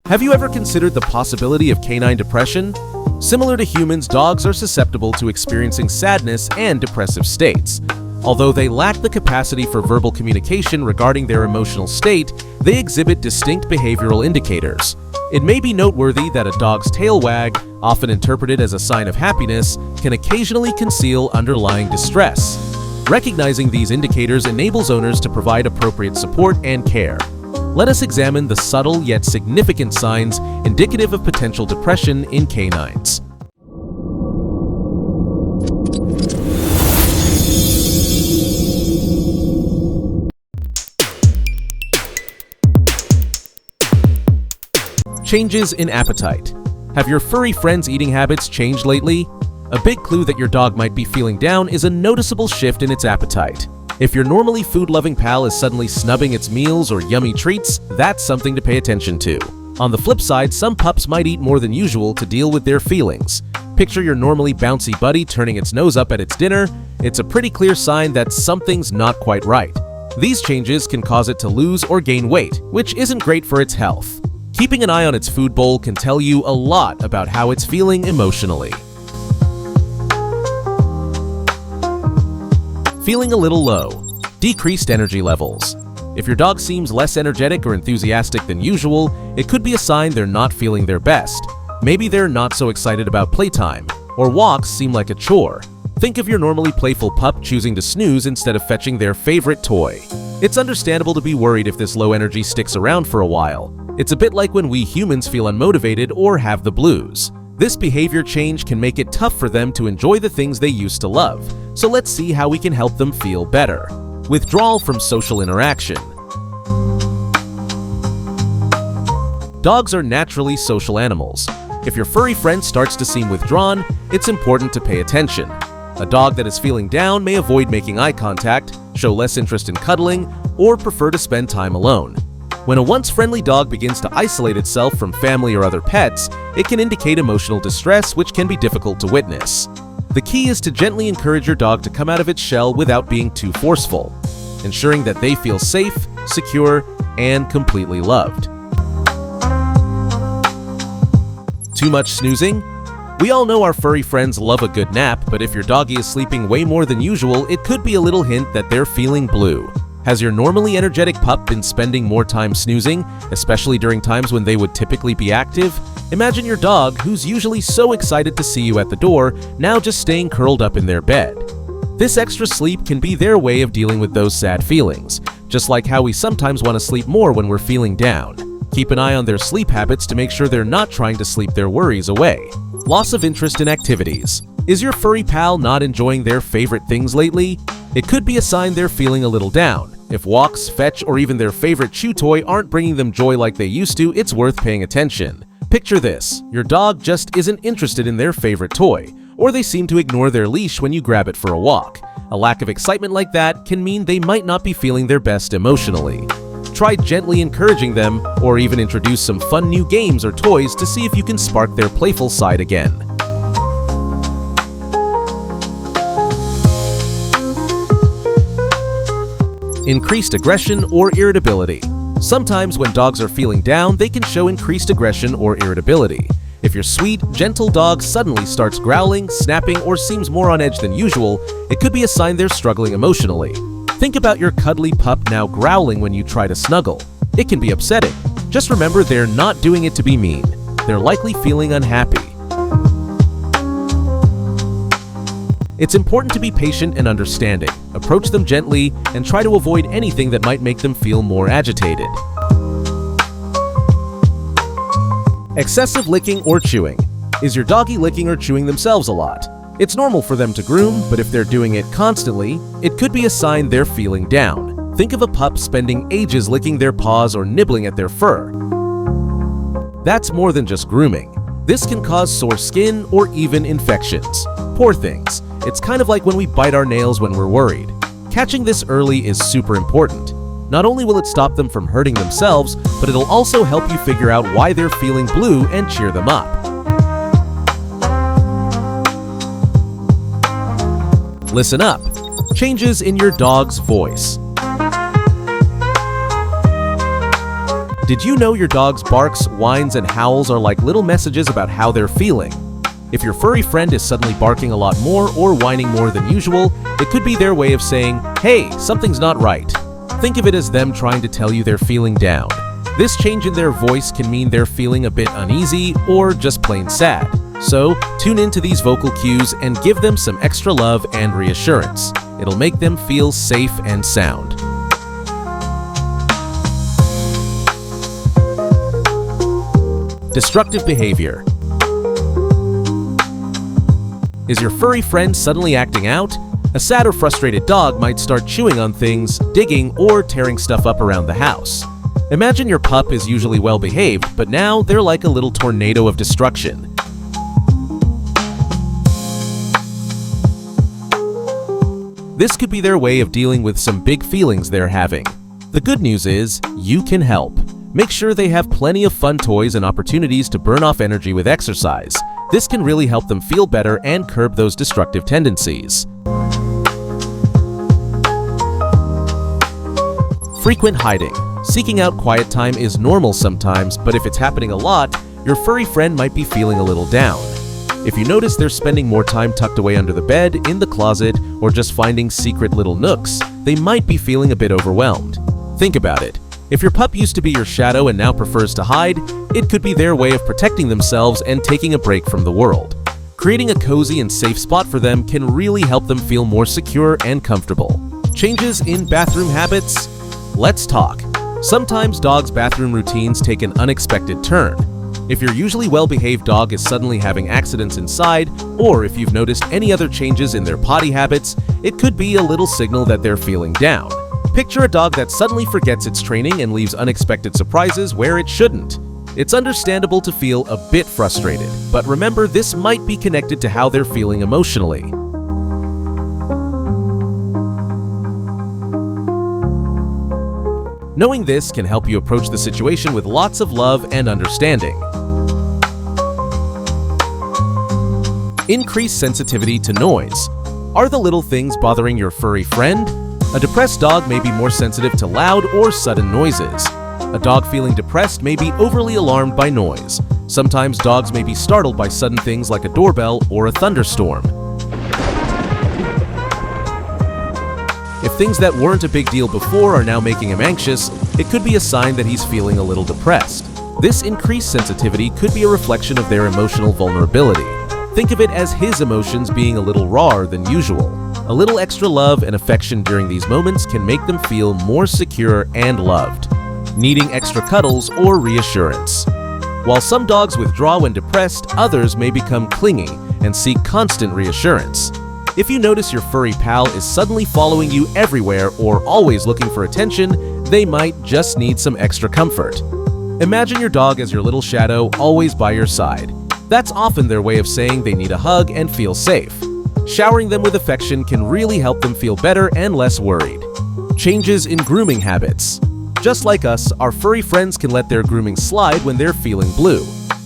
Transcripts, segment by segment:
Have you ever considered the possibility of canine depression? Similar to humans, dogs are susceptible to experiencing sadness and depressive states. Although they lack the capacity for verbal communication regarding their emotional state, they exhibit distinct behavioral indicators. It may be noteworthy that a dog's tail wag, often interpreted as a sign of happiness, can occasionally conceal underlying distress. Recognizing these indicators enables owners to provide appropriate support and care. Let us examine the subtle yet significant signs indicative of potential depression in canines. Changes in appetite. Have your furry friends' eating habits changed lately? A big clue that your dog might be feeling down is a noticeable shift in its appetite. If your normally food-loving pal is suddenly snubbing its meals or yummy treats, that's something to pay attention to. On the flip side, some pups might eat more than usual to deal with their feelings. Picture your normally bouncy buddy turning its nose up at its dinner. It's a pretty clear sign that something's not quite right. These changes can cause it to lose or gain weight, which isn't great for its health. Keeping an eye on its food bowl can tell you a lot about how it's feeling emotionally. Feeling a little low. Decreased energy levels. If your dog seems less energetic or enthusiastic than usual, it could be a sign they're not feeling their best. Maybe they're not so excited about playtime, or walks seem like a chore. Think of your normally playful pup choosing to snooze instead of fetching their favorite toy. It's understandable to be worried if this low energy sticks around for a while. It's a bit like when we humans feel unmotivated or have the blues. This behavior change can make it tough for them to enjoy the things they used to love, so let's see how we can help them feel better. Withdrawal from social interaction. Dogs are naturally social animals. If your furry friend starts to seem withdrawn, it's important to pay attention. A dog that is feeling down may avoid making eye contact, show less interest in cuddling, or prefer to spend time alone. When a once friendly dog begins to isolate itself from family or other pets, it can indicate emotional distress, which can be difficult to witness. The key is to gently encourage your dog to come out of its shell without being too forceful, ensuring that they feel safe, secure, and completely loved. Too much snoozing? We all know our furry friends love a good nap, but if your doggy is sleeping way more than usual, it could be a little hint that they're feeling blue. Has your normally energetic pup been spending more time snoozing, especially during times when they would typically be active? Imagine your dog, who's usually so excited to see you at the door, now just staying curled up in their bed. This extra sleep can be their way of dealing with those sad feelings, just like how we sometimes want to sleep more when we're feeling down. Keep an eye on their sleep habits to make sure they're not trying to sleep their worries away. Loss of interest in activities. Is your furry pal not enjoying their favorite things lately? It could be a sign they're feeling a little down. If walks, fetch, or even their favorite chew toy aren't bringing them joy like they used to, it's worth paying attention. Picture this: your dog just isn't interested in their favorite toy, or they seem to ignore their leash when you grab it for a walk. A lack of excitement like that can mean they might not be feeling their best emotionally. Try gently encouraging them, or even introduce some fun new games or toys to see if you can spark their playful side again. Increased aggression or irritability. Sometimes when dogs are feeling down, they can show increased aggression or irritability. If your sweet, gentle dog suddenly starts growling, snapping, or seems more on edge than usual, it could be a sign they're struggling emotionally. Think about your cuddly pup now growling when you try to snuggle. It can be upsetting. Just remember, they're not doing it to be mean. They're likely feeling unhappy. It's important to be patient and understanding. Approach them gently and try to avoid anything that might make them feel more agitated. Excessive licking or chewing. Is your doggy licking or chewing themselves a lot? It's normal for them to groom, but if they're doing it constantly, it could be a sign they're feeling down. Think of a pup spending ages licking their paws or nibbling at their fur. That's more than just grooming. This can cause sore skin or even infections. Poor things. It's kind of like when we bite our nails when we're worried. Catching this early is super important. Not only will it stop them from hurting themselves, but it'll also help you figure out why they're feeling blue and cheer them up. Listen up. Changes in your dog's voice. Did you know your dog's barks, whines, and howls are like little messages about how they're feeling? If your furry friend is suddenly barking a lot more or whining more than usual, it could be their way of saying, "Hey, something's not right." Think of it as them trying to tell you they're feeling down. This change in their voice can mean they're feeling a bit uneasy or just plain sad. So, tune into these vocal cues and give them some extra love and reassurance. It'll make them feel safe and sound. Destructive behavior. Is your furry friend suddenly acting out? A sad or frustrated dog might start chewing on things, digging, or tearing stuff up around the house. Imagine your pup is usually well behaved, but now they're like a little tornado of destruction. This could be their way of dealing with some big feelings they're having. The good news is, you can help. Make sure they have plenty of fun toys and opportunities to burn off energy with exercise. This can really help them feel better and curb those destructive tendencies. Frequent hiding. Seeking out quiet time is normal sometimes, but if it's happening a lot, your furry friend might be feeling a little down. If you notice they're spending more time tucked away under the bed, in the closet, or just finding secret little nooks, they might be feeling a bit overwhelmed. Think about it. If your pup used to be your shadow and now prefers to hide, it could be their way of protecting themselves and taking a break from the world. Creating a cozy and safe spot for them can really help them feel more secure and comfortable. Changes in bathroom habits? Let's talk. Sometimes dogs' bathroom routines take an unexpected turn. If your usually well-behaved dog is suddenly having accidents inside, or if you've noticed any other changes in their potty habits, it could be a little signal that they're feeling down. Picture a dog that suddenly forgets its training and leaves unexpected surprises where it shouldn't. It's understandable to feel a bit frustrated, but remember this might be connected to how they're feeling emotionally. Knowing this can help you approach the situation with lots of love and understanding. Increase sensitivity to noise. Are the little things bothering your furry friend? A depressed dog may be more sensitive to loud or sudden noises. A dog feeling depressed may be overly alarmed by noise. Sometimes dogs may be startled by sudden things like a doorbell or a thunderstorm. If things that weren't a big deal before are now making him anxious, it could be a sign that he's feeling a little depressed. This increased sensitivity could be a reflection of their emotional vulnerability. Think of it as his emotions being a little rawer than usual. A little extra love and affection during these moments can make them feel more secure and loved. Needing extra cuddles or reassurance. While some dogs withdraw when depressed, others may become clingy and seek constant reassurance. If you notice your furry pal is suddenly following you everywhere or always looking for attention, they might just need some extra comfort. Imagine your dog as your little shadow, always by your side. That's often their way of saying they need a hug and feel safe. Showering them with affection can really help them feel better and less worried. Changes in grooming habits. Just like us, our furry friends can let their grooming slide when they're feeling blue.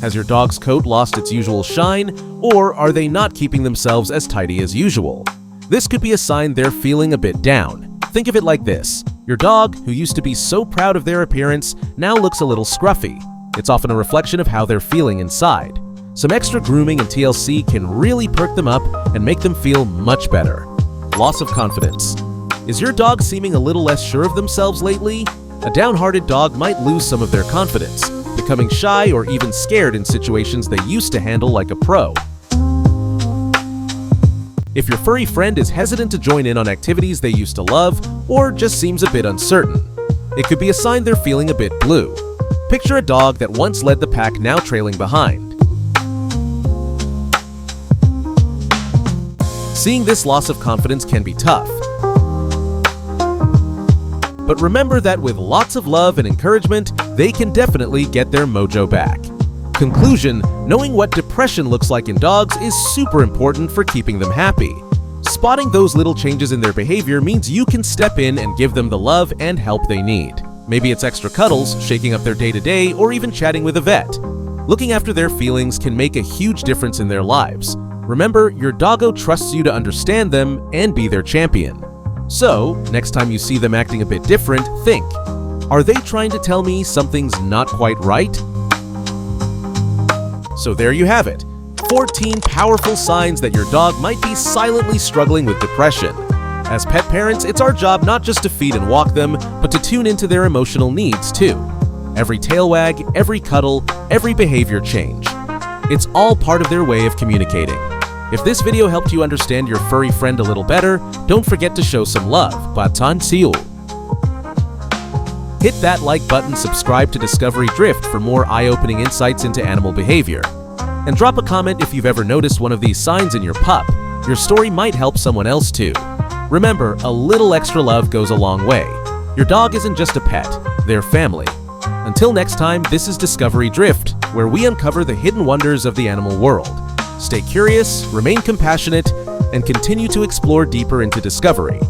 Has your dog's coat lost its usual shine, or are they not keeping themselves as tidy as usual? This could be a sign they're feeling a bit down. Think of it like this. Your dog, who used to be so proud of their appearance, now looks a little scruffy. It's often a reflection of how they're feeling inside. Some extra grooming and TLC can really perk them up and make them feel much better. Loss of confidence. Is your dog seeming a little less sure of themselves lately? A downhearted dog might lose some of their confidence, becoming shy or even scared in situations they used to handle like a pro. If your furry friend is hesitant to join in on activities they used to love, or just seems a bit uncertain, it could be a sign they're feeling a bit blue. Picture a dog that once led the pack now trailing behind. Seeing this loss of confidence can be tough. But remember that with lots of love and encouragement, they can definitely get their mojo back. Conclusion: knowing what depression looks like in dogs is super important for keeping them happy. Spotting those little changes in their behavior means you can step in and give them the love and help they need. Maybe it's extra cuddles, shaking up their day-to-day, or even chatting with a vet. Looking after their feelings can make a huge difference in their lives. Remember, your doggo trusts you to understand them and be their champion. So, next time you see them acting a bit different, think, Are they trying to tell me something's not quite right? So there you have it. 14 powerful signs that your dog might be silently struggling with depression. As pet parents, it's our job not just to feed and walk them, but to tune into their emotional needs too. Every tail wag, every cuddle, every behavior change. It's all part of their way of communicating. If this video helped you understand your furry friend a little better, don't forget to show some love. Batansiul. Hit that like button, subscribe to Discovery Drift for more eye-opening insights into animal behavior. And drop a comment if you've ever noticed one of these signs in your pup. Your story might help someone else too. Remember, a little extra love goes a long way. Your dog isn't just a pet, they're family. Until next time, this is Discovery Drift, where we uncover the hidden wonders of the animal world. Stay curious, remain compassionate, and continue to explore deeper into discovery.